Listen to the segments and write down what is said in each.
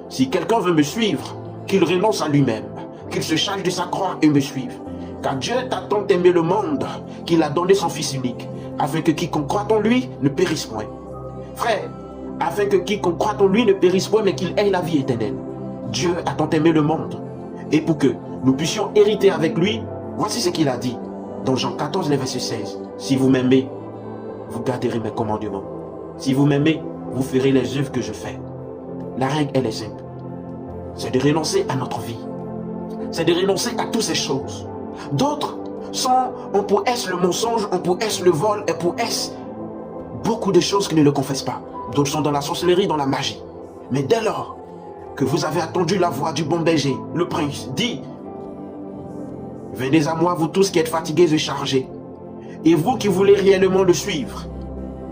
Si quelqu'un veut me suivre, qu'il renonce à lui-même, qu'il se charge de sa croix et me suive. Car Dieu t'a tant aimé le monde qu'il a donné son Fils unique, afin que quiconque croit en lui ne périsse point. Frère, afin que quiconque croit en lui ne périsse point, mais qu'il ait la vie éternelle. Dieu a tant aimé le monde. Et pour que nous puissions hériter avec lui, voici ce qu'il a dit dans Jean 14, verset 16. Si vous m'aimez, vous garderez mes commandements. Si vous m'aimez, vous ferez les œuvres que je fais. La règle, elle est simple. C'est de renoncer à notre vie. C'est de renoncer à toutes ces choses. D'autres sont, on pour est le mensonge, on pour est le vol, et pour est beaucoup de choses qui ne le confessent pas. D'autres sont dans la sorcellerie, dans la magie. Mais dès lors que vous avez attendu la voix du bon berger, le prince, dit: venez à moi, vous tous qui êtes fatigués et chargés, et vous qui voulez réellement le suivre,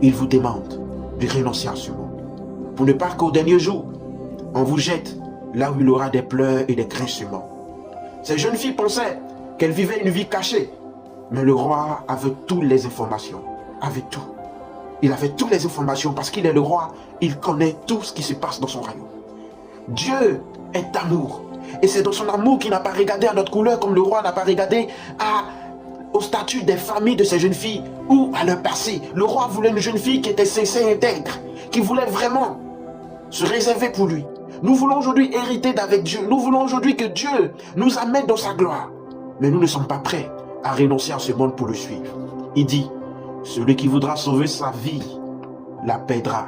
il vous demande de renoncer à ce monde, pour ne pas qu'au dernier jour, on vous jette là où il y aura des pleurs et des grincements. Ces jeunes filles pensaient qu'elles vivaient une vie cachée, mais le roi avait toutes les informations, avait tout. Il avait toutes les informations parce qu'il est le roi, il connaît tout ce qui se passe dans son royaume. Dieu est amour, et c'est dans son amour qu'il n'a pas regardé à notre couleur comme le roi n'a pas regardé au statut des familles de ces jeunes filles ou à leur passé. Le roi voulait une jeune fille qui était sincère et intègre, qui voulait vraiment se réserver pour lui. Nous voulons aujourd'hui hériter d'avec Dieu. Nous voulons aujourd'hui que Dieu nous amène dans sa gloire. Mais nous ne sommes pas prêts à renoncer à ce monde pour le suivre. Il dit, celui qui voudra sauver sa vie la perdra.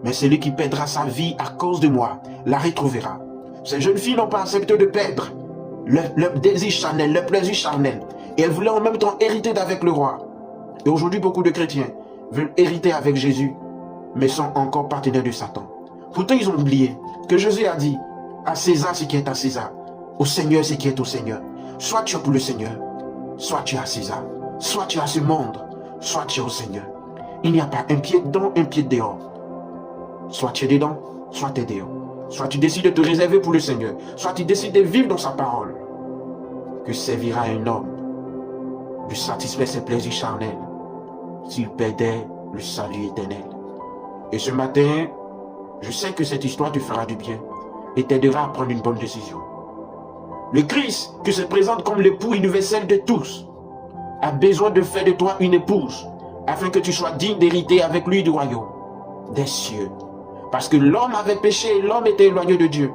Mais celui qui perdra sa vie à cause de moi la retrouvera. Ces jeunes filles n'ont pas accepté de perdre leur désir charnel, leur plaisir charnel. Et elles voulaient en même temps hériter d'avec le roi. Et aujourd'hui, beaucoup de chrétiens veulent hériter avec Jésus, mais sont encore partenaires de Satan. Pourtant, ils ont oublié que Jésus a dit à César ce qui est à César, au Seigneur ce qui est au Seigneur. Soit tu es pour le Seigneur, soit tu es à César. Soit tu es à ce monde, soit tu es au Seigneur. Il n'y a pas un pied dedans, un pied dehors. Soit tu es dedans, soit tu es dehors. Soit tu décides de te réserver pour le Seigneur, soit tu décides de vivre dans sa parole. Que servira un homme de satisfaire ses plaisirs charnels s'il perdait le salut éternel? Et ce matin, je sais que cette histoire te fera du bien et t'aidera à prendre une bonne décision. Le Christ, qui se présente comme l'époux universel de tous, a besoin de faire de toi une épouse, afin que tu sois digne d'hériter avec lui du royaume des cieux. Parce que l'homme avait péché, l'homme était éloigné de Dieu.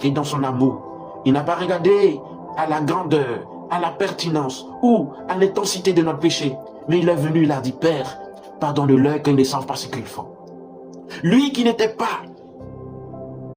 Et dans son amour, il n'a pas regardé à la grandeur, à la pertinence ou à l'intensité de notre péché. Mais il est venu, il a dit, Père, pardonne-leur car ils ne savent pas ce qu'ils font. Lui qui n'était pas